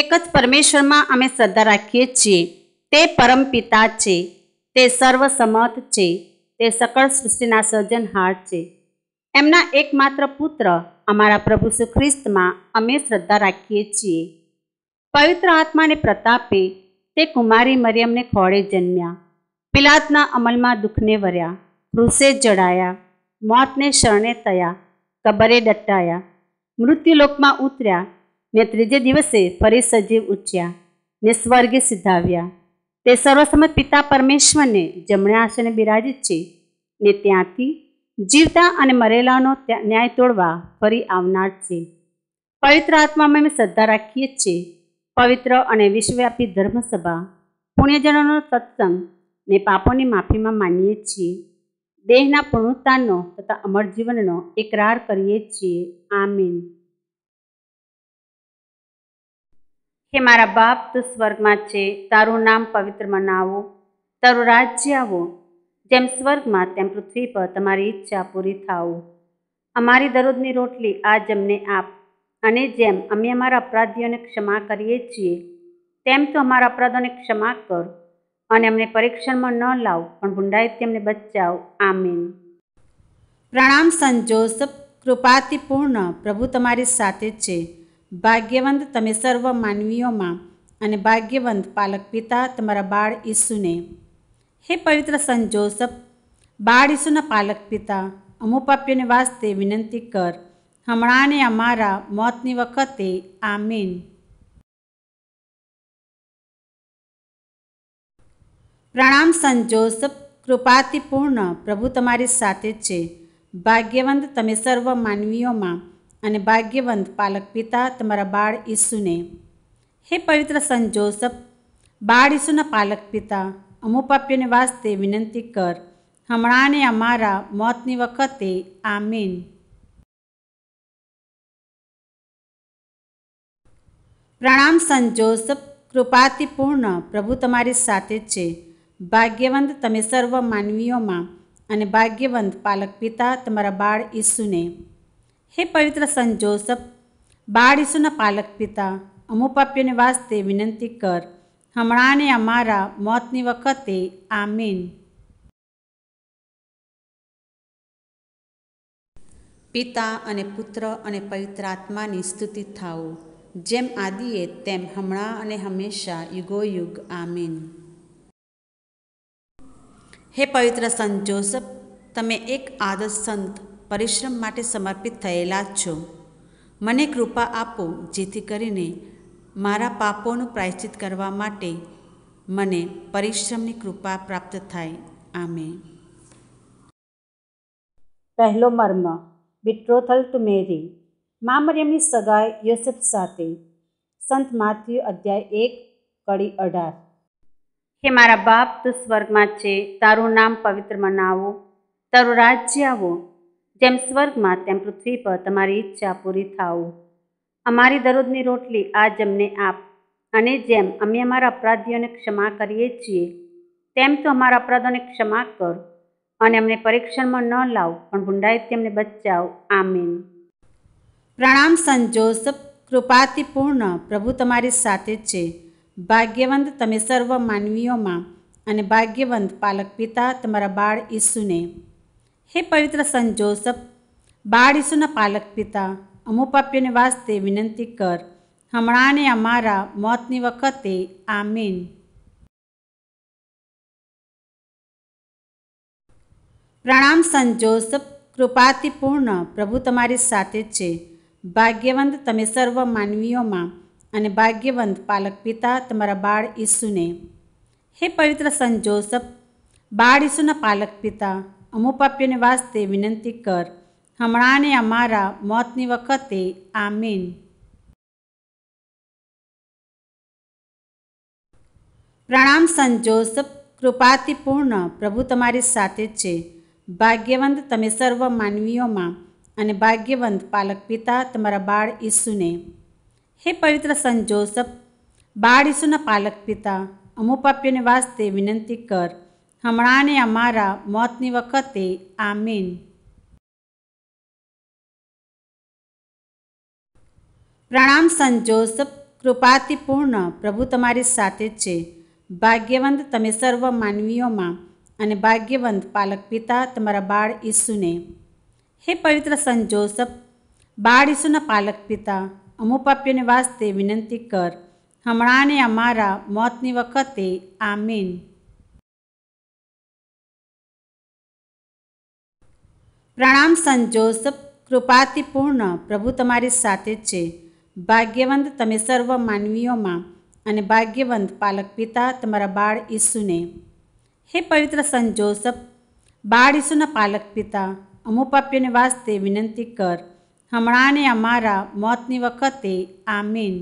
એક જ પરમેશ્વરમાં અમે શ્રદ્ધા રાખીએ છીએ. તે પરમ પિતા છે, તે સર્વસમર્થ છે, તે સકળ સૃષ્ટિના સર્જનહાર છે. એમના એકમાત્ર પુત્ર અમારા પ્રભુ શ્રી ખ્રિસ્તમાં અમે શ્રદ્ધા રાખીએ છીએ. પવિત્ર આત્માને પ્રતાપે તે કુમારી મરિયમને ખોળે જન્મ્યા, પિલાતના અમલમાં દુઃખને વર્યા, ક્રૂસે જડાયા, મોતને શરણે થયા, કબરે દટાયા, મૃત્યુલોકમાં ઉતર્યા, ને ત્રીજે દિવસે ફરી સજીવ ઉઠ્યા, ને સ્વર્ગે સિધાવ્યા. તે સર્વસમર્થ પિતા પરમેશ્વરને જમણે આસને બિરાજિત છે, ને ત્યાંથી જીવતા અને મરેલાનો ન્યાય તોડવા ફરી આવનાર છે. પવિત્ર આત્મામાં અમે શ્રદ્ધા રાખીએ છીએ. પવિત્ર અને વિશ્વવ્યાપી ધર્મસભા, પુણ્યજનોનો સત્સંગ ને પાપોની માફીમાં માનીએ છીએ. દેહના પુનરુત્થાનનો તથા અમર જીવનનો એકરાર કરીએ છીએ. આમીન. હે મારા બાપ, તું સ્વર્ગમાં છે, તારું નામ પવિત્ર મનાવો, તારું રાજ્ય આવો, જેમ સ્વર્ગમાં તેમ પૃથ્વી પર તમારી ઈચ્છા પૂરી થાઓ. અમારી દરરોજની રોટલી આજ અમને આપ, અને જેમ અમે અમારા અપરાધીઓને ક્ષમા કરીએ છીએ, તેમ તો અમારા અપરાધોને ક્ષમા કર, અને અમને પરીક્ષણમાં ન લાવ, પણ ભૂંડાઈથી અમને બચાવ. આમીન. પ્રણામ સંત જોસફ, કૃપાથી પૂર્ણ, પ્રભુ તમારી સાથે છે. ભાગ્યવંત તમે સર્વ માનવીઓમાં, અને ભાગ્યવંત પાલક પિતા તમારા બાળ ઈસુને. હે પવિત્ર સંત જોસફ, બાળ ઈસુના પાલક પિતા, અમુ પાપીઓને વાસ્તે વિનંતી કર, હમણાં ને અમારા મોતની વખતે. આમીન. પ્રણામ સંત જોસફ, કૃપાથી પૂર્ણ, પ્રભુ તમારી સાથે છે. ભાગ્યવંત તમે સર્વ માનવીઓમાં, અને ભાગ્યવંત પાલક પિતા તમારા બાળ ઈસુને. હે પવિત્ર સંત જોસફ, બાળ ઈસુના પાલક પિતા, અમુ પાપીઓને વાસ્તે વિનંતી કર, હમણાં ને અમારા મોતની વખતે. આમીન. પ્રણામ સંત જોસફ, કૃપાથી પૂર્ણ, પ્રભુ તમારી સાથે છે. ભાગ્યવંત તમે સર્વ માનવીઓમાં, અને ભાગ્યવંત પાલક પિતા તમારા બાળ ઈસુને. હે પવિત્ર સંત જોસફ, બાળ ઈસુના પાલક પિતા, અમુ પાપીઓને વાસ્તે વિનંતી કર, હમણાં ને અમારા મોતની વખતે. આમીન. પિતા અને પુત્ર અને પવિત્ર આત્માની સ્તુતિ થાઓ, જેમ આદિએ તેમ હમણાં અને હંમેશા યુગોયુગ. આમીન. હે પવિત્ર સંત જોસફ, તમે એક આદર્શ સંત પરિશ્રમ માટે સમર્પિત થયેલા છો. મને કૃપા આપો, જેથી કરીને મારા પાપોનું પ્રાયશ્ચિત કરવા માટે મને પરિશ્રમની કૃપા પ્રાપ્ત થાય. આમીન. પહેલો મર્મ, બિટ્રોથલ ટુ મેરી. મા મરિયમની સગાઈ યોસેફ સાથે. સંત માથ્યુ અધ્યાય 1 કડી 18. હે મારા બાપ, તું સ્વર્ગમાં છે, તારું નામ પવિત્ર મનાવો, તારું રાજ્ય આવો, જેમ સ્વર્ગમાં તેમ પૃથ્વી પર તમારી ઈચ્છા પૂરી થાઓ. અમારી દરરોજની રોટલી આજ અમને આપ, અને જેમ અમે અમારા અપરાધીઓને ક્ષમા કરીએ છીએ, તેમ તો અમારા અપરાધોને ક્ષમા કર, અને અમને પરીક્ષણમાં ન લાવ, પણ ભૂંડાઈથી અમને બચાવ. આમીન. પ્રણામ સંત જોસફ, કૃપાથી પૂર્ણ, પ્રભુ તમારી સાથે છે. ભાગ્યવંત તમે સર્વ માનવીઓમાં, અને ભાગ્યવંત પાલક પિતા તમારા બાળ ઈસુને. હે પવિત્ર સંત જોસફ, બાળ ઈસુના પાલક પિતા, અમુ પાપીઓને વાસ્તે વિનંતી કર, હમણાં ને અમારા મોતની વખતે. આમીન. પ્રણામ સંત જોસફ, કૃપાથી પૂર્ણ, પ્રભુ તમારી સાથે છે. ભાગ્યવંત તમે સર્વ માનવીઓમાં, અને ભાગ્યવંત પાલક પિતા તમારા બાળ ઈસુને. હે પવિત્ર સંત જોસફ, બાળ ઈસુના પાલક પિતા, અમુ પાપીઓને વાસ્તે વિનંતી કર, હમણાં ને અમારા મોતની વખતે. આમીન. પ્રણામ સંત જોસફ, કૃપાથી પૂર્ણ, પ્રભુ તમારી સાથે છે. ભાગ્યવંત તમે સર્વ માનવીઓમાં, અને ભાગ્યવંત પાલક પિતા તમારા બાળ ઈસુને. હે પવિત્ર સંત જોસફ, બાળ ઈસુના પાલક પિતા, અમુ પાપીઓને વાસ્તે વિનંતી કર, હમણાં ને અમારા મોતની વખતે. આમીન. પ્રણામ સંત જોસફ, કૃપાથી પૂર્ણ પ્રભુ તમારી સાથે છે. ભાગ્યવંત તમે સર્વ માનવીઓમાં અને ભાગ્યવંત પાલક પિતા તમારા બાળ ઈસુને. હે પવિત્ર સંત જોસફ, બાળ ઈસુના પાલક પિતા, અમુ પાપીઓને વાસ્તે વિનંતી કર, હમણાં અને અમારા મોતની વખતે. આમીન. પ્રણામ સંત જોસફ, કૃપાથી પૂર્ણ પ્રભુ તમારી સાથે છે. ભાગ્યવંત તમે સર્વ માનવીઓમાં અને ભાગ્યવંત પાલક પિતા તમારા બાળ ઈસુને. હે પવિત્ર સંત જોસફ, બાળ ઈસુના પાલક પિતા, અમુ પાપીઓને વાસ્તે વિનંતી કર, હમણાં અને અમારા મોતની વખતે. આમીન.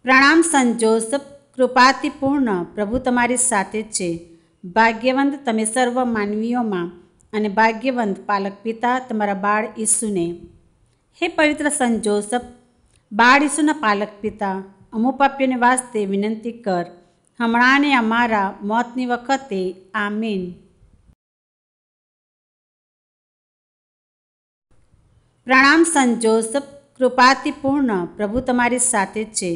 પ્રણામ સંત જોસફ, કૃપાથી પૂર્ણ પ્રભુ તમારી સાથે છે. ભાગ્યવંત તમે સર્વ માનવીઓમાં અને ભાગ્યવંત પાલક પિતા તમારા બાળ ઈસુને. હે પવિત્ર સંત જોસફ, બાળ ઈસુના પાલક પિતા, અમુ પાપીઓને વાસ્તે વિનંતી કર, હમણાં અને અમારા મોતની વખતે. આમીન. પ્રણામ સંત જોસફ, કૃપાથી પૂર્ણ પ્રભુ તમારી સાથે છે.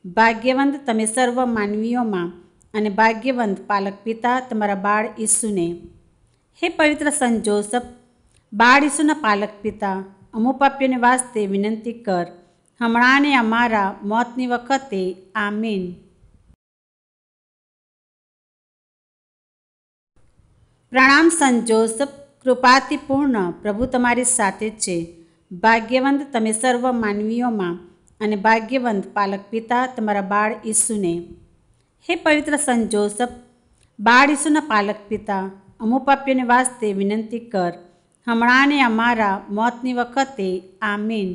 ભાગ્યવંત તમે સર્વ માનવીઓમાં અને ભાગ્યવંત પાલક પિતા તમારા બાળ ઈસુને. હે પવિત્ર સંત જોસફ, બાળ ઈસુના પાલક પિતા, અમુ પાપીઓને વાસ્તે વિનંતી કર, હમણાં અને અમારા મોતની વખતે. આમીન. પ્રણામ સંત જોસફ, કૃપાથી પૂર્ણ પ્રભુ તમારી સાથે છે. ભાગ્યવંત તમે સર્વ માનવીઓમાં અને ભાગ્યવંત પાલક પિતા તમારા બાળ ઈસુને. હે પવિત્ર સંત જોસફ, બાળ ઈસુના પાલક પિતા, અમુ પાપીઓને વાસ્તે વિનંતી કર, હમણાં અને અમારા મોતની વખતે. આમીન.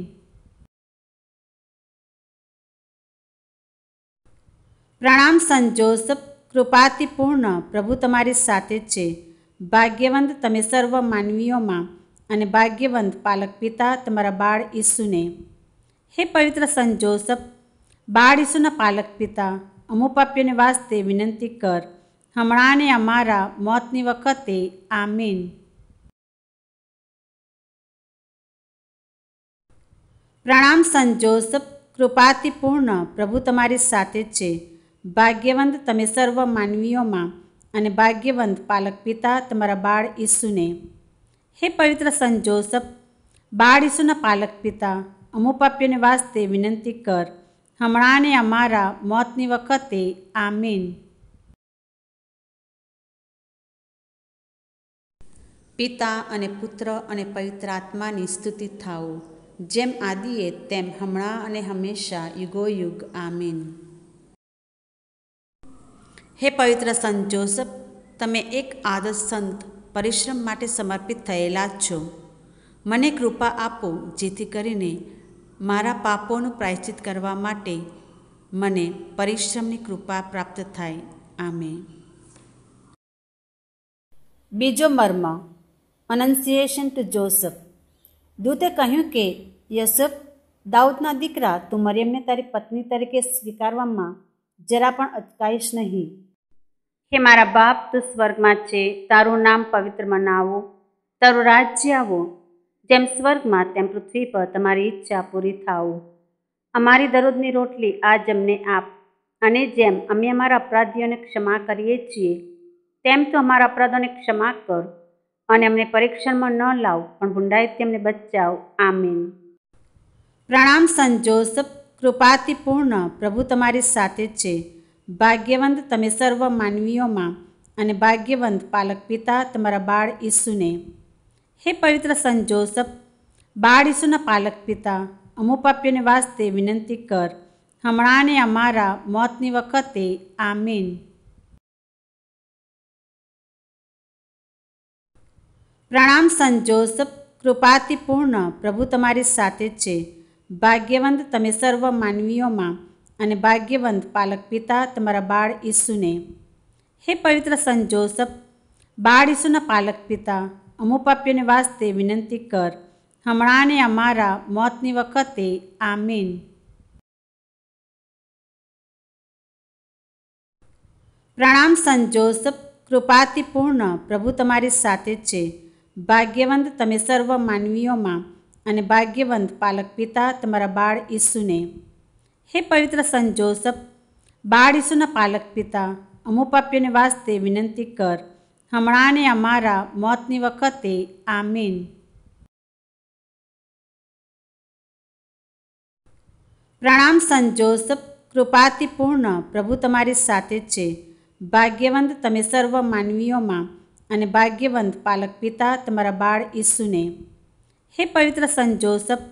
પ્રણામ સંત જોસફ, કૃપાથી પૂર્ણ પ્રભુ તમારી સાથે છે. ભાગ્યવંત તમે સર્વ માનવીઓમાં અને ભાગ્યવંત પાલક પિતા તમારા બાળ ઈસુને. હે પવિત્ર સંત જોસફ, બાળ ઈસુના પાલક પિતા, અમુ પાપીઓને વાસ્તે વિનંતી કર, હમણાં અને અમારા મોતની વખતે. આમીન. પ્રણામ સંત જોસફ, કૃપાથી પૂર્ણ પ્રભુ તમારી સાથે છે. ભાગ્યવંત તમે સર્વ માનવીઓમાં અને ભાગ્યવંત પાલક પિતા તમારા બાળ ઈસુને. હે પવિત્ર સંત જોસફ, બાળ ઈસુના પાલક પિતા, અમુ પાપીઓને વાસ્તે વિનંતી કર, હમણાં અને અમારા મોતની વખતે. આમીન. પિતા અને પુત્ર અને પવિત્ર આત્માની સ્તુતિ થાઓ, જેમ આદિએ તેમ હમણાં અને હંમેશા યુગોયુગ. આમીન. હે પવિત્ર સંત જોસફ, તમે એક આદર્શ સંત પરિશ્રમ માટે સમર્પિત થયેલા છો. મને કૃપા આપો જેથી કરીને મારા પાપોનું પ્રાયશ્ચિત કરવા માટે મને પરિશ્રમની કૃપા પ્રાપ્ત થાય. આમેન. બીજો મર્મ, અનન્સિએશન ટુ જોસફ. દૂતે કહ્યું કે, યુસુફ, દાઉદના દીકરા, તું મરિયમને તારી પત્ની તરીકે સ્વીકારવામાં જરા પણ અચકાઈશ નહીં. હે મારા બાપ, તું સ્વર્ગમાં છે, તારું નામ પવિત્ર મનાવો, તારું રાજ્ય આવો, જેમ સ્વર્ગમાં તેમ પૃથ્વી પર તમારી ઈચ્છા પૂરી થાઓ. અમારી દરરોજની રોટલી આજ અમને આપ, અને જેમ અમે અમારા અપરાધીઓને ક્ષમા કરીએ છીએ, તેમ તો અમારા અપરાધોને ક્ષમા કર, અને અમને પરીક્ષણમાં ન લાવ, પણ બુંડાઈથી અમને બચાવ. આમીન. પ્રણામ સંત જોસફ, કૃપાથી પૂર્ણ પ્રભુ તમારી સાથે છે. ભાગ્યવંત તમે સર્વ માનવીઓમાં અને ભાગ્યવંત પાલક પિતા તમારા બાળ ઈસુને. હે પવિત્ર સંત જોસફ, બાળ ઈસુના પાલક પિતા, અમુ પાપીઓને વાસ્તે વિનંતી કર, હમણાં અને અમારા મોતની વખતે. આમીન. પ્રણામ સંત જોસફ, કૃપાથી પૂર્ણ પ્રભુ તમારી સાથે છે. ભાગ્યવંત તમે સર્વ માનવીઓમાં અને ભાગ્યવંત પાલક પિતા તમારા બાળ ઈસુને. હે પવિત્ર સંત જોસફ, બાળ ઈસુના પાલક પિતા, અમુ પાપીઓને વાસ્તે વિનંતી કર, હમણાં અને અમારા મોતની વખતે. આમીન. પ્રણામ સંત જોસફ, કૃપાથી પૂર્ણ પ્રભુ તમારી સાથે છે. ભાગ્યવંત તમે સર્વ માનવીઓમાં અને ભાગ્યવંત પાલક પિતા તમારા બાળ ઈસુને. હે પવિત્ર સંત જોસફ, બાળ ઈસુના પાલક પિતા, અમુ પાપીઓને વાસ્તે વિનંતી કર, હમણાં અને અમારા મોતની વખતે. આમીન. પ્રણામ સંત જોસફ, કૃપાથી પૂર્ણ, પ્રભુ તમારી સાથે છે. ભાગ્યવંત તમે સર્વ માનવીઓમાં અને ભાગ્યવંત પાલક પિતા તમારા બાળ ઈસુને. હે પવિત્ર સંત જોસફ,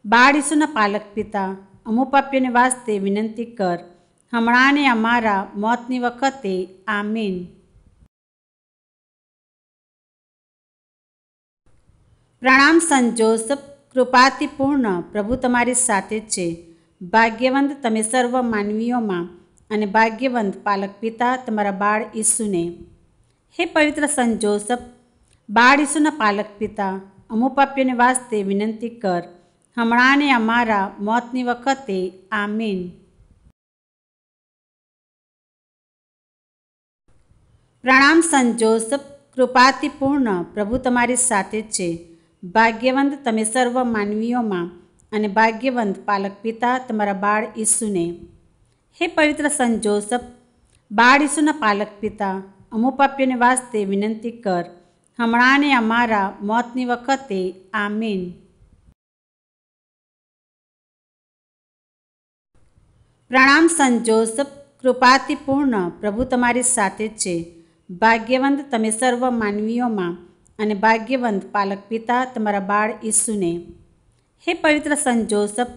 બાળ ઈસુના પાલક પિતા, અમુ પાપીઓને વાસ્તે વિનંતી કર, હમણાં અને અમારા મોતની વખતે. આમીન. પ્રણામ સંત જોસફ, કૃપાથી પૂર્ણ, પ્રભુ તમારી સાથે છે. ભાગ્યવંત તમે સર્વ માનવીઓમાં અને ભાગ્યવંત પાલક પિતા તમારા બાળ ઈસુને. હે પવિત્ર સંત જોસફ, બાળ ઈસુના પાલક પિતા, અમુ પાપીઓને વાસ્તે વિનંતી કર, હમણાં અને અમારા મોતની વખતે. આમીન. પ્રણામ સંત જોસફ, કૃપાથી પૂર્ણ, પ્રભુ તમારી સાથે છે. ભાગ્યવંત તમે સર્વ માનવીઓમાં અને ભાગ્યવંત પાલક પિતા તમારા બાળ ઈસુને. હે પવિત્ર સંત જોસફ, બાળ ઈસુના પાલક પિતા, અમુ પાપીઓને વાસ્તે વિનંતી કર, હમણાં અને અમારા મોતની વખતે. આમીન. પ્રણામ સંત જોસફ, કૃપાથી પૂર્ણ, પ્રભુ તમારી સાથે છે. ભાગ્યવંત તમે સર્વ માનવીઓમાં અને ભાગ્યવંત પાલક પિતા તમારા બાળ ઈસુને. હે પવિત્ર સંત જોસફ,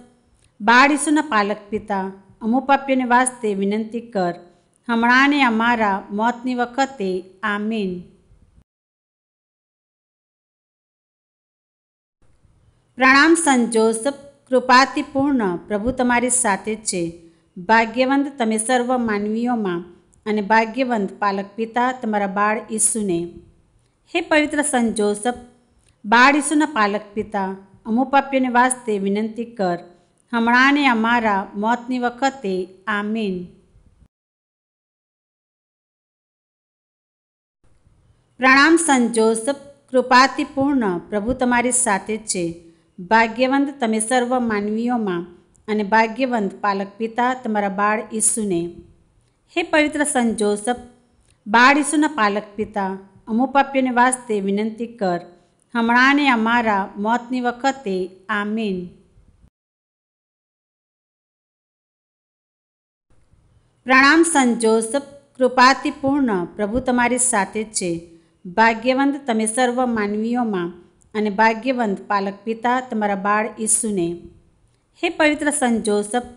બાળ ઈસુના પાલક પિતા, અમુ પાપીઓને વાસ્તે વિનંતી કર, હમણાં અને અમારા મોતની વખતે. આમીન. પ્રણામ સંત જોસફ, કૃપાથી પૂર્ણ, પ્રભુ તમારી સાથે છે. ભાગ્યવંત તમે સર્વ માનવીઓમાં અને ભાગ્યવંત પાલક પિતા તમારા બાળ ઈસુને. હે પવિત્ર સંત જોસફ, બાળ ઈસુના પાલક પિતા, અમુ પાપીઓને વાસ્તે વિનંતી કર, હમણાં અને અમારા મોતની વખતે. આમીન. પ્રણામ સંત જોસફ, કૃપાથી પૂર્ણ, પ્રભુ તમારી સાથે છે. ભાગ્યવંત તમે સર્વ માનવીઓમાં અને ભાગ્યવંત પાલક પિતા તમારા બાળ ઈસુને. હે પવિત્ર સંત જોસફ, બાળ ઈસુના પાલક પિતા, અમુ પાપીઓને વાસ્તે વિનંતી કર, હમણાં અને અમારા મોતની વખતે. આમીન. પ્રણામ સંત જોસફ, કૃપાથી પૂર્ણ, પ્રભુ તમારી સાથે છે. ભાગ્યવંત તમે સર્વ માનવીઓમાં અને ભાગ્યવંત પાલક પિતા તમારા બાળ ઈસુને. હે પવિત્ર સંત જોસફ,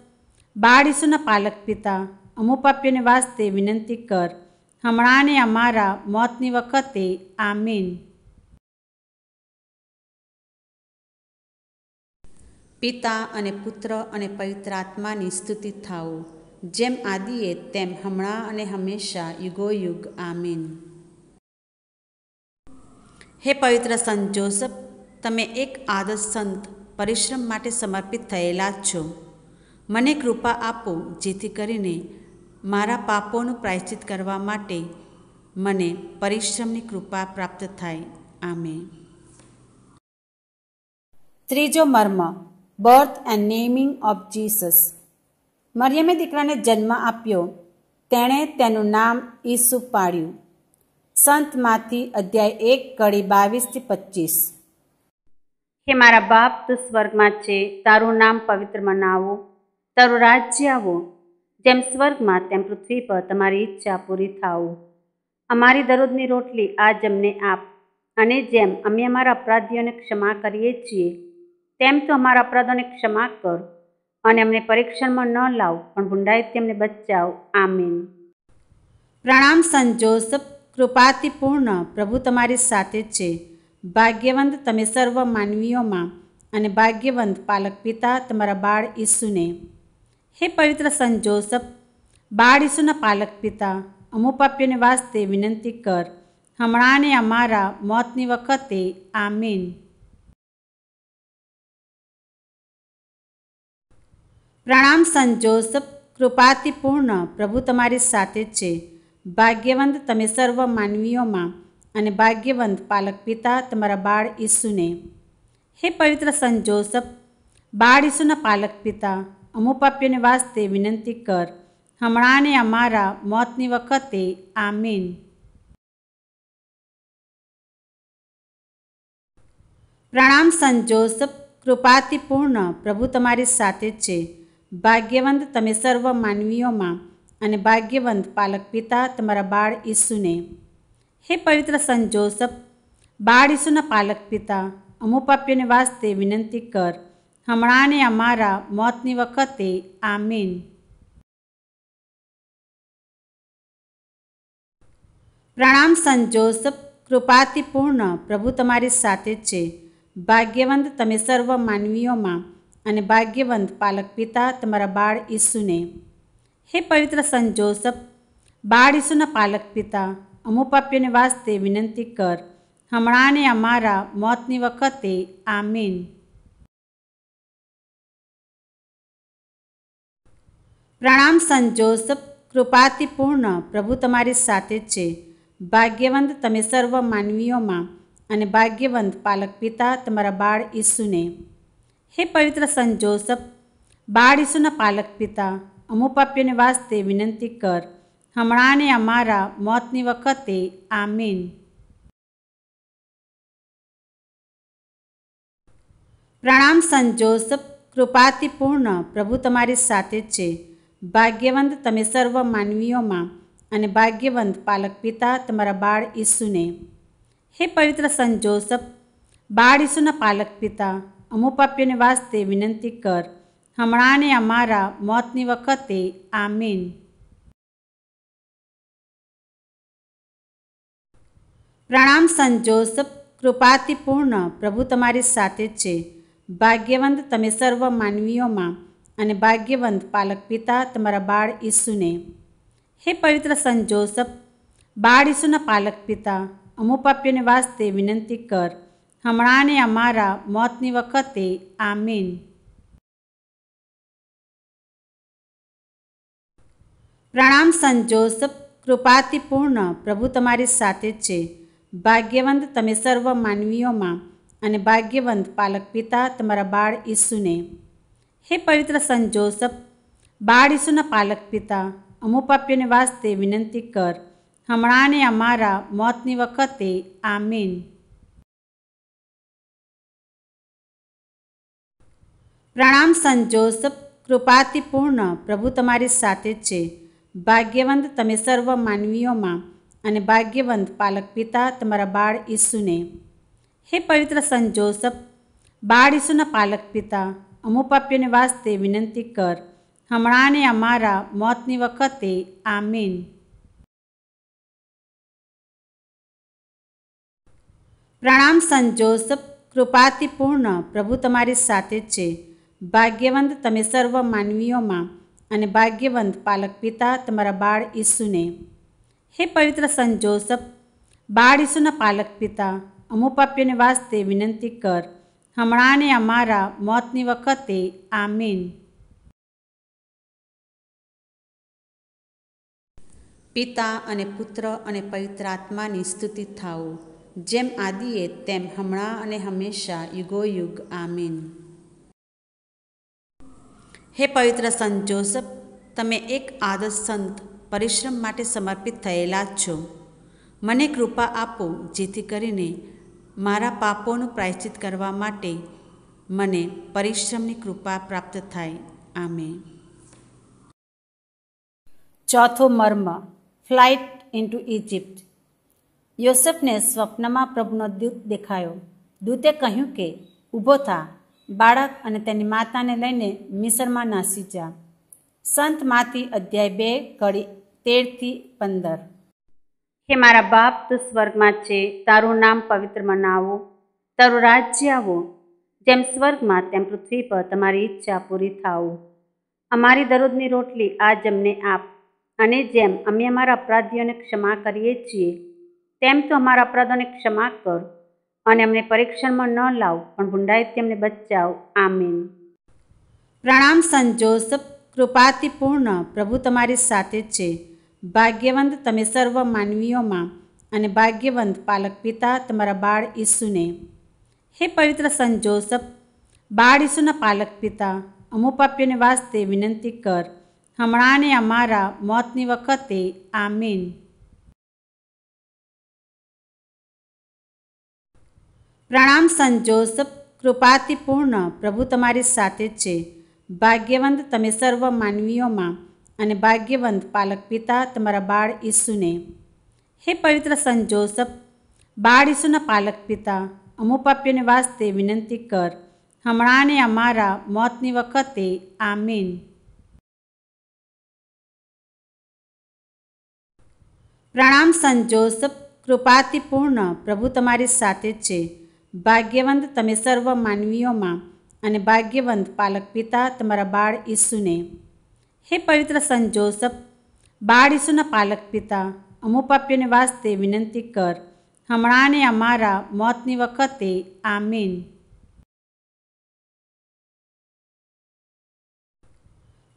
બાળ ઈસુના પાલક પિતા, અમુ પાપીઓને વાસ્તે વિનંતી કર, હમણાં અને અમારા મોતની વખતે. આમીન. પિતા અને પુત્ર અને પવિત્ર આત્માની સ્તુતિ થાઓ, જેમ આદિએ તેમ હમણાં અને હંમેશા યુગોયુગ. આમીન. હે પવિત્ર સંત જોસફ, તમે એક આદર્શ સંત પરિશ્રમ માટે સમર્પિત થયેલા છો. મને કૃપા આપો જેથી કરીને મારા પાપોનું પ્રાયશ્ચિત કરવા માટે મને પરિશ્રમની કૃપા પ્રાપ્ત થાય. આમેન. ત્રીજો મર્મ, birth and naming of Jesus. મરિયમે દીકરાને જન્મ આપ્યો, તેણે તેનું નામ ઈસુ પાડ્યું. સંતમાંથી અધ્યાય 1 કડી 22-25. હે મારા બાપ, તું સ્વર્ગમાં છે, તારું નામ પવિત્ર મનાવો, તારું રાજ્ય આવો, જેમ સ્વર્ગમાં તેમ પૃથ્વી પર તમારી ઈચ્છા પૂરી થાઓ. અમારી દરરોજની રોટલી આજ અમને આપ, અને જેમ અમે અમારા અપરાધીઓને ક્ષમા કરીએ છીએ, તેમ તો અમારા અપરાધોને ક્ષમા કર, અને અમને પરીક્ષણમાં ન લાવ, પણ ભૂંડાઈથી અમને બચાવ. આમીન. પ્રણામ સંત જોસફ, કૃપાથી પૂર્ણ, પ્રભુ તમારી સાથે છે. ભાગ્યવંત તમે સર્વ માનવીઓમાં અને ભાગ્યવંત પાલક પિતા તમારા બાળ ઈસુને. હે પવિત્ર સંત જોસફ, બાળ ઈસુના પાલક પિતા, અમુ પાપીઓને વાસ્તે વિનંતી કર, હમણાં અને અમારા મોતની વખતે. આમીન. પ્રણામ સંત જોસફ, કૃપાથી પૂર્ણ, પ્રભુ તમારી સાથે છે. ભાગ્યવંત તમે સર્વ માનવીઓમાં અને ભાગ્યવંત પાલક પિતા તમારા બાળ ઈસુને. હે પવિત્ર સંત જોસફ, બાળ ઈસુના પાલક પિતા, અમુ પાપીઓને વાસ્તે વિનંતી કર, હમણાં ને અમારા મોતની વખતે. આમીન. પ્રણામ સંત જોસફ, કૃપાથી પૂર્ણ, પ્રભુ તમારી સાથે છે. ભાગ્યવંત તમે સર્વ માનવીઓમાં, અને ભાગ્યવંત પાલક પિતા તમારા બાળ ઈસુને. હે પવિત્ર સંત જોસફ, બાળ ઈસુના પાલક પિતા, અમુ પાપીઓને વાસ્તે વિનંતી કર, હમણાં ને અમારા મોતની વખતે. આમીન. પ્રણામ સંત જોસફ, કૃપાથી પૂર્ણ, પ્રભુ તમારી સાથે છે. ભાગ્યવંત તમે સર્વ માનવીઓમાં, અને ભાગ્યવંત પાલક પિતા તમારા બાળ ઈસુને. હે પવિત્ર સંત જોસફ, બાળ ઈસુના પાલક પિતા, અમુ પાપીઓને વાસ્તે વિનંતી કર, હમણાં ને અમારા મોતની વખતે. આમીન. પ્રણામ સંત જોસફ, કૃપાથી પૂર્ણ, પ્રભુ તમારી સાથે છે. ભાગ્યવંત તમે સર્વ માનવીઓમાં, અને ભાગ્યવંત પાલક પિતા તમારા બાળ ઈસુને. હે પવિત્ર સંત જોસફ, બાળ ઈસુના પાલક પિતા, અમુ પાપીઓને વાસ્તે વિનંતી કર, હમણાં ને અમારા મોતની વખતે. આમીન. પ્રણામ સંત જોસફ, કૃપાથી પૂર્ણ, પ્રભુ તમારી સાથે છે. ભાગ્યવંત તમે સર્વ માનવીઓમાં, અને ભાગ્યવંત પાલક પિતા તમારા બાળ ઈસુને. હે પવિત્ર સંત જોસફ, બાળ ઈસુના પાલક પિતા, અમુ પાપીઓને વાસ્તે વિનંતી કર, હમણાં ને અમારા મોતની વખતે. આમીન. પ્રણામ સંત જોસફ, કૃપાથી પૂર્ણ, પ્રભુ તમારી સાથે છે. ભાગ્યવંત તમે સર્વ માનવીઓમાં, અને ભાગ્યવંત પાલક પિતા તમારા બાળ ઈસુને. હે પવિત્ર સંત જોસફ, બાળ ઈસુના પાલક પિતા, અમુ પાપીઓને વાસ્તે વિનંતી કર, હમણાં ને અમારા મોતની વખતે. આમીન. પ્રણામ સંત જોસફ, કૃપાથી પૂર્ણ, પ્રભુ તમારી સાથે છે. ભાગ્યવંત તમે સર્વ માનવીઓમાં, અને ભાગ્યવંત પાલક પિતા તમારા બાળ ઈસુને. હે પવિત્ર સંત જોસફ, બાળ ઈસુના પાલક પિતા, અમુ પાપીઓને વાસ્તે વિનંતી કર, હમણાં ને અમારા મોતની વખતે. આમીન. પ્રણામ સંત જોસફ, કૃપાથી પૂર્ણ, પ્રભુ તમારી સાથે છે. ભાગ્યવંત તમે સર્વ માનવીઓમાં, અને ભાગ્યવંત પાલક પિતા તમારા બાળ ઈસુને. હે પવિત્ર સંત જોસફ, બાળ ઈસુના પાલક પિતા, અમુ પાપીઓને વાસ્તે વિનંતી કર, હમણાં ને અમારા મોતની વખતે. આમીન. પ્રણામ સંત જોસફ, કૃપાથી પૂર્ણ, પ્રભુ તમારી સાથે છે. ભાગ્યવંત તમે સર્વ માનવીઓમાં, અને ભાગ્યવંત પાલક પિતા તમારા બાળ ઈસુને. હે પવિત્ર સંત જોસફ, બાળ ઈસુના પાલક પિતા, અમુ પાપીઓને વાસ્તે વિનંતી કર, હમણાં ને અમારા મોતની વખતે. આમીન. પિતા અને પુત્ર અને પવિત્ર આત્માની સ્તુતિ થાઓ, જેમ આદિએ તેમ હમણાં અને હંમેશા યુગોયુગ. આમીન. હે પવિત્ર સંત જોસફ, તમે એક આદર્શ સંત પરિશ્રમ માટે સમર્પિત થયેલા છો. મને કૃપા આપો, જેથી કરીને મારા પાપોનું પ્રાયશ્ચિત કરવા માટે મને પરિશ્રમની કૃપા પ્રાપ્ત થાય. આમીન. ચોથો મર્મ, ફ્લાઇટ ઇન્ટુ ઇજિપ્ટ. યોસેફને સ્વપ્નમાં પ્રભુનો દૂત દેખાયો. દૂતે કહ્યું કે, ઊભો થા, બાળક અને તેની માતાને લઈને મિસરમાં નાસી જા. સંત માથી અધ્યાય 2 કડી 13-15. હે મારા બાપ, તું સ્વર્ગમાં છે, તારું નામ પવિત્ર મનાવો, તારું રાજ્ય આવો, જેમ સ્વર્ગમાં તેમ પૃથ્વી પર તમારી ઈચ્છા પૂરી થાઓ. અમારી દરરોજની રોટલી આજ અમને આપ, અને જેમ અમે અમારા અપરાધીઓને ક્ષમા કરીએ છીએ, તેમ તું અમારા અપરાધોને ક્ષમા કર, અને અમને પરીક્ષણમાં ન લાવ, પણ બુંડાઈથી અમને બચાવ. આમીન. પ્રણામ સંત જોસફ, કૃપાથી પૂર્ણ, પ્રભુ તમારી સાથે છે. ભાગ્યવંત તમે સર્વ માનવીઓમાં, અને ભાગ્યવંત પાલક પિતા તમારા બાળ ઈસુને. हे पवित्र संत जोसफ, बाळ ઈસુના પાલક પિતા, અમુ પાપીઓને વાસ્તે વિનંતી કર, હમણાં ને અમારા મોતની વખતે. આમીન. પ્રણામ સંત જોસફ, કૃપાથી પૂર્ણ, પ્રભુ તમારી સાથે છે. ભાગ્યવંત તમે સર્વ માનવીઓમાં અને ભાગ્યવંત પાલક પિતા તમારા બાળ ઈસુને. હે પવિત્ર સંત જોસફ, બાળ ઈસુના પાલક પિતા, અમુ પાપીઓને વાસ્તે વિનંતી કર, હમણાં ને અમારા મોતની વખતે. આમીન. પ્રણામ સંત જોસફ, કૃપાથી પૂર્ણ, પ્રભુ તમારી સાથે છે. ભાગ્યવંત તમે સર્વ માનવીઓમાં અને ભાગ્યવંત પાલક પિતા તમારા બાળ ઈસુને. હે પવિત્ર સંત જોસફ, બાળ ઈસુના પાલક પિતા, અમુ પાપીઓને વાસ્તે વિનંતી કર, હમણાં ને અમારા મોતની વખતે. આમીન.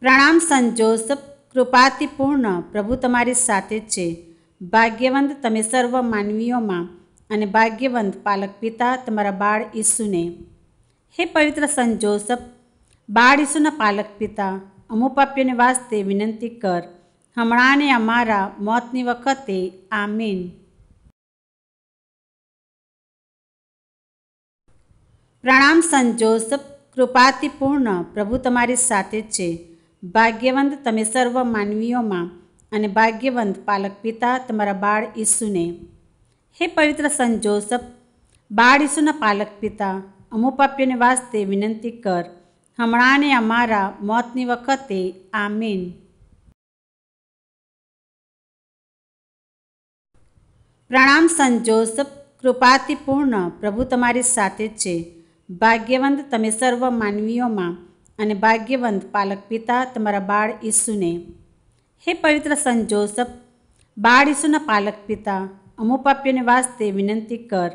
પ્રણામ સંત જોસફ, કૃપાથી પૂર્ણ, પ્રભુ તમારી સાથે છે. ભાગ્યવંત તમે સર્વ માનવીઓમાં અને ભાગ્યવંત પાલક પિતા તમારા બાળ ઈસુને. હે પવિત્ર સંત જોસફ, બાળ ઈસુના પાલક પિતા, અમુ પાપીઓને વાસ્તે વિનંતી કર, હમણાં ને અમારા મોતની વખતે. આમીન. પ્રણામ સંત જોસફ, કૃપાથી પૂર્ણ, પ્રભુ તમારી સાથે છે. ભાગ્યવંત તમે સર્વ માનવીઓમાં અને ભાગ્યવંત પાલક પિતા તમારા બાળ ઈસુને. હે પવિત્ર સંત જોસફ, બાળ ઈસુના પાલક પિતા, અમુ પાપીઓને વાસ્તે વિનંતી કર, હમણાં ને અમારા મોતની વખતે. આમીન. પ્રણામ સંત જોસફ, કૃપાથી પૂર્ણ, પ્રભુ તમારી સાથે છે. ભાગ્યવંત તમે સર્વ માનવીઓમાં અને ભાગ્યવંત પાલક પિતા તમારા બાળ ઈસુને. હે પવિત્ર સંત જોસફ, બાળ ઈસુના પાલક પિતા, અમુ પાપીઓને વાસ્તે વિનંતી કર,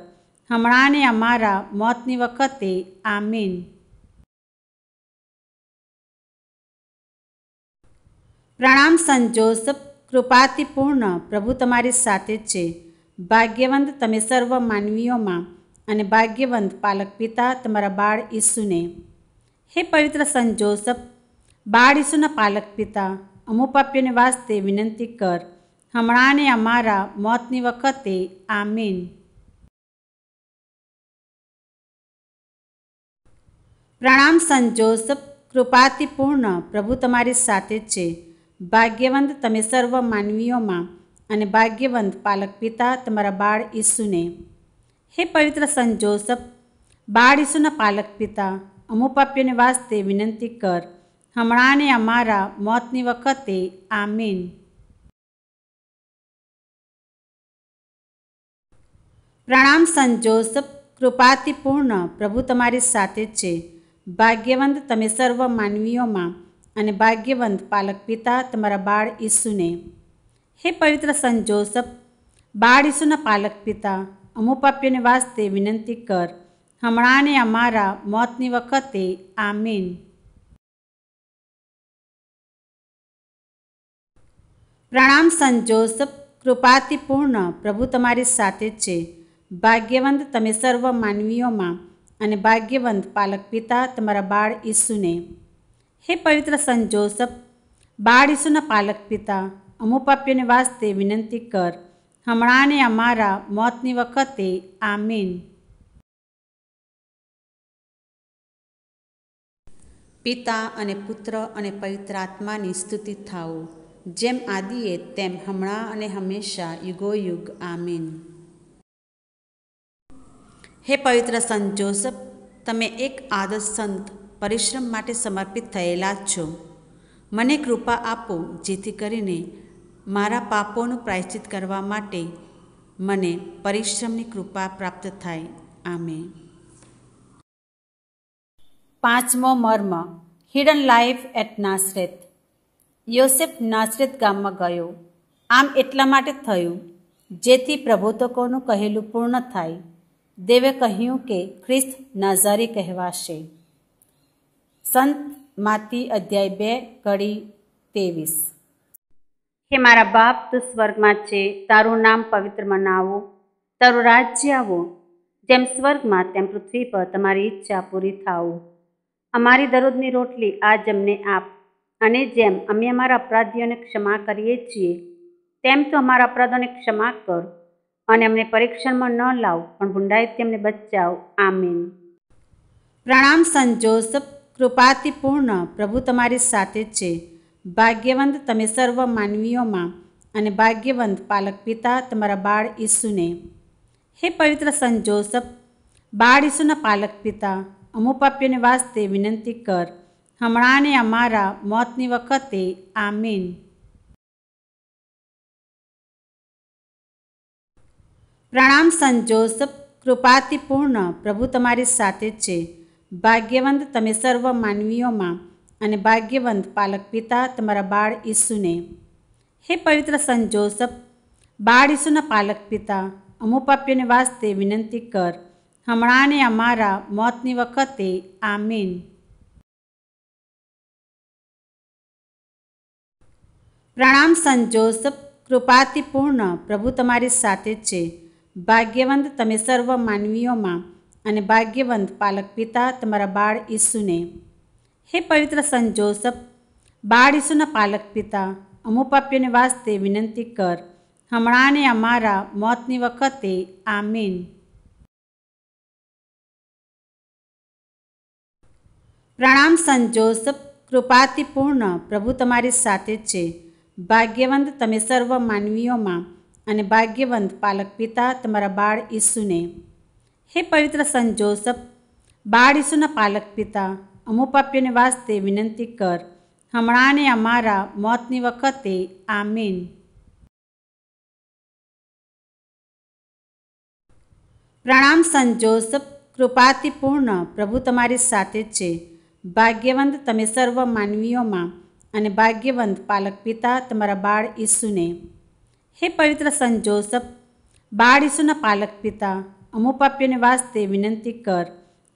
હમણાં ને અમારા મોતની વખતે. આમીન. પ્રણામ સંત જોસફ, કૃપાથી પૂર્ણ, પ્રભુ તમારી સાથે છે. ભાગ્યવંત તમે સર્વ માનવીઓમાં અને ભાગ્યવંત પાલક પિતા તમારા બાળ ઈસુને. હે પવિત્ર સંત જોસફ, બાળ ઈસુના પાલક પિતા, અમુ પાપીઓને વાસ્તે વિનંતી કર, હમણાં ને અમારા મોતની વખતે. આમીન. પ્રણામ સંત જોસફ, કૃપાથી પૂર્ણ, પ્રભુ તમારી સાથે છે. ભાગ્યવંત તમે સર્વ માનવીઓમાં અને ભાગ્યવંત પાલક પિતા તમારા બાળ ઈસુને. હે પવિત્ર સંત જોસફ, બાળ ઈસુના પાલક પિતા, અમુ પાપીઓને વાસ્તે વિનંતી કર, હમણાં ને અમારા મોતની વખતે. આમીન. પ્રણામ સંત જોસફ, કૃપાથી પૂર્ણ, પ્રભુ તમારી સાથે છે. ભાગ્યવંત તમે સર્વ માનવીઓમાં અને ભાગ્યવંત પાલક પિતા તમારા બાળ ઈસુને. હે પવિત્ર સંત જોસફ, બાળ ઈસુના પાલક પિતા, અમુ પાપીઓને વાસ્તે વિનંતી કર, હમણાં ને અમારા મોતની વખતે. આમીન. પ્રણામ સંત જોસફ, કૃપાથી પૂર્ણ, પ્રભુ તમારી સાથે છે. ભાગ્યવંત તમે સર્વ માનવીઓમાં અને ભાગ્યવંત પાલક પિતા તમારા બાળ ઈસુને. હે પવિત્ર સંત જોસફ, બાળ ઈસુના પાલક પિતા, અમુ પાપીઓને વાસ્તે વિનંતી કર, હમણાં ને અમારા મોતની વખતે. આમીન. પિતા અને પુત્ર અને પવિત્ર આત્માની સ્તુતિ થાઓ, જેમ આદિએ તેમ હમણાં અને હંમેશા યુગોયુગ. આમીન. હે પવિત્ર સંત જોસફ, તમે એક આદર્શ સંત પરિશ્રમ માટે સમર્પિત થયેલા છો. મને કૃપા આપો જેથી કરીને મારા પાપોનું પ્રાયશ્ચિત કરવા માટે મને પરિશ્રમની કૃપા પ્રાપ્ત થાય. આમેન. પાંચમો મર્મ, હિડન લાઈફ એટ નાસરેથ. યોસેફ નાસરેથ ગામમાં ગયો. આમ એટલા માટે થયું જેથી પ્રબોધકોનું કહેલું પૂર્ણ થાય. દેવે કહ્યું કે ખ્રિસ્ત નાઝારી કહેવાશે. સંત માથી અધ્યાય 2 કડી 23. હે મારા બાપ, તું સ્વર્ગમાં છે, તારું નામ પવિત્ર મનાવો, તારું રાજ્ય આવો, જેમ સ્વર્ગમાં તેમ પૃથ્વી પર તમારી ઈચ્છા પૂરી થાવું. અમારી દરરોજની રોટલી આજ અમને આપ, અને જેમ અમે અમારા અપરાધીઓને ક્ષમા કરીએ છીએ તેમ તો અમારા અપરાધોને ક્ષમા કર, અને અમને પરીક્ષણમાં ન લાવ પણ ભૂંડાઈથી અમને બચાવ. આમીન. પ્રણામ સંત જોસફ, કૃપાથી પૂર્ણ, પ્રભુ તમારી સાથે છે. ભાગ્યવંત તમે સર્વ માનવીઓમાં, અને ભાગ્યવંત પાલક પિતા તમારા બાળ ઈસુને. હે પવિત્ર સંત જોસફ, બાળ ઈસુના પાલક પિતા, અમુક પાપીઓને વાસ્તે વિનંતી કર, હમણાં ને અમારા મોતની વખતે. આમીન. પ્રણામ સંત જોસફ, કૃપાથી પૂર્ણ, પ્રભુ તમારી સાથે છે. ભાગ્યવંત તમે સર્વ માનવીઓમાં, અને ભાગ્યવંત પાલક પિતા તમારા બાળ ઈસુને. હે પવિત્ર સંત જોસફ, બાળ ઈસુના પાલક પિતા, અમુક પાપીઓને વાસ્તે વિનંતી કર, હમણાં ને અમારા મોતની વખતે. આમીન. પ્રણામ સંત જોસફ, કૃપાથી પૂર્ણ, પ્રભુ તમારી સાથે છે. ભાગ્યવંત તમે સર્વ માનવીઓમાં, અને ભાગ્યવંત પાલક પિતા તમારા બાળ ઈસુને. હે પવિત્ર સંત જોસફ, બાળ ઈસુના પાલક પિતા, અમુક પાપીઓને વાસ્તે વિનંતી કર, હમણાં ને અમારા મોતની વખતે. આમીન. પ્રણામ સંત જોસફ, કૃપાથી પૂર્ણ, પ્રભુ તમારી સાથે છે. ભાગ્યવંત તમે સર્વ માનવીઓમાં, અને ભાગ્યવંત પાલક પિતા તમારા બાળ ઈસુને. હે પવિત્ર સંત જોસફ, બાળ ઈસુના પાલક પિતા, અમુક પાપીઓને વાસ્તે વિનંતી કર, હમણાં ને અમારા મોતની વખતે. આમીન. પ્રણામ સંત જોસફ, કૃપાથી પૂર્ણ, પ્રભુ તમારી સાથે છે. ભાગ્યવંત તમે સર્વ માનવીઓમાં, અને ભાગ્યવંત પાલક પિતા તમારા બાળ ઈસુને. હે પવિત્ર સંત જોસફ, બાળ ઈસુના પાલક પિતા, અમુક પાપીઓને વાસ્તે વિનંતી કર,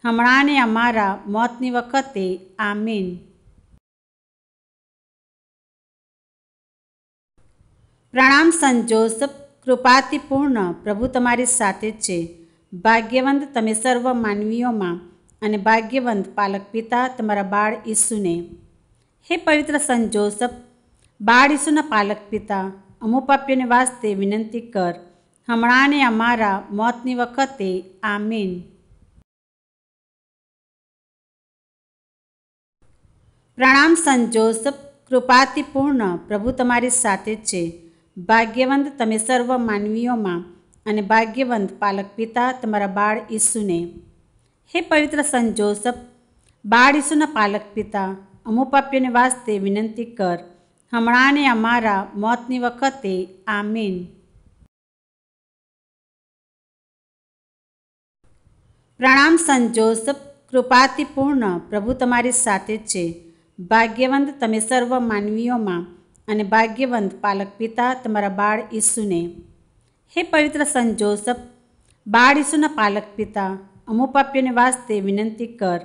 હમણાં ને અમારા મોતની વખતે. આમીન. પ્રણામ સંત જોસફ, કૃપાથી પૂર્ણ, પ્રભુ તમારી સાથે છે. ભાગ્યવંત તમે સર્વ માનવીઓમાં, અને ભાગ્યવંત પાલક પિતા તમારા બાળ ઈસુને. હે પવિત્ર સંત જોસફ, બાળ ઈસુના પાલક પિતા, અમુક પાપીઓને વાસ્તે વિનંતી કર, હમણાં ને અમારા મોતની વખતે. આમીન. પ્રણામ સંત જોસફ, કૃપાથી પૂર્ણ, પ્રભુ તમારી સાથે છે. ભાગ્યવંત તમે સર્વ માનવીઓમાં, અને ભાગ્યવંત પાલક પિતા તમારા બાળ ઈસુને. હે પવિત્ર સંત જોસફ, બાળ ઈસુના પાલક પિતા, અમુક પાપીઓને વાસ્તે વિનંતી કર, હમણાં ને અમારા મોતની વખતે. આમીન. પ્રણામ સંત જોસફ, કૃપાથી પૂર્ણ, પ્રભુ તમારી સાથે છે. ભાગ્યવંત તમે સર્વ માનવીઓમાં, અને ભાગ્યવંત પાલક પિતા તમારા બાળ ઈસુને. હે પવિત્ર સંત જોસફ, બાળ ઈસુના પાલક પિતા, અમુક પાપીઓને વાસ્તે વિનંતી કર,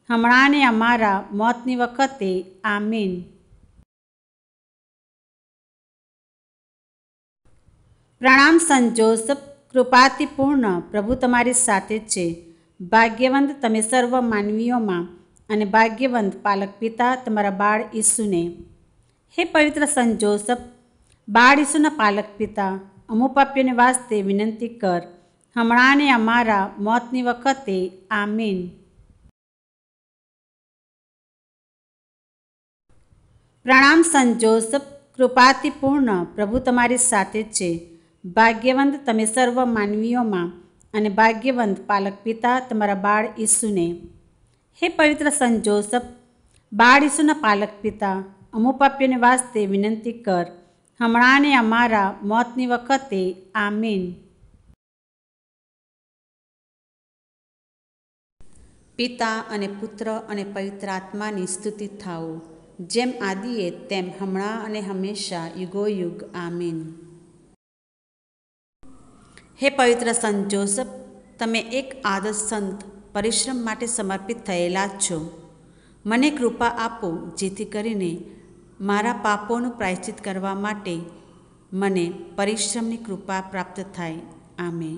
હમણાં ને અમારા મોતની વખતે. આમીન. પ્રણામ સંત જોસફ, કૃપાથી પૂર્ણ, પ્રભુ તમારી સાથે છે. ભાગ્યવંત તમે સર્વ માનવીઓમાં, અને ભાગ્યવંત પાલક પિતા તમારા બાળ ઈસુને. હે પવિત્ર સંત જોસફ, બાળ ઈસુના પાલક પિતા, અમુક પાપીઓને વાસ્તે વિનંતી કર, હમણાં ને અમારા મોતની વખતે. આમીન. પ્રણામ સંત જોસફ, કૃપાથી પૂર્ણ, પ્રભુ તમારી સાથે છે. ભાગ્યવંત તમે સર્વ માનવીઓમાં, અને ભાગ્યવંત પાલક પિતા તમારા બાળ ઈસુને. હે પવિત્ર સંત જોસફ, બાળ ઈસુના પાલક પિતા, અમુક પાપીઓને વાસ્તે વિનંતી કર, હમણાં ને અમારા મોતની વખતે. આમીન. પિતા અને પુત્ર અને પવિત્ર આત્માની સ્તુતિ થાઓ, જેમ આદિએ તેમ હમણાં અને હંમેશા યુગોયુગ. આમીન. હે પવિત્ર સંત જોસફ, તમે એક આદર્શ સંત પરિશ્રમ માટે સમર્પિત થયેલા છો. મને કૃપા આપો, જેથી કરીને મારા પાપોનું પ્રાયશ્ચિત કરવા માટે મને પરિશ્રમની કૃપા પ્રાપ્ત થાય. આમેન.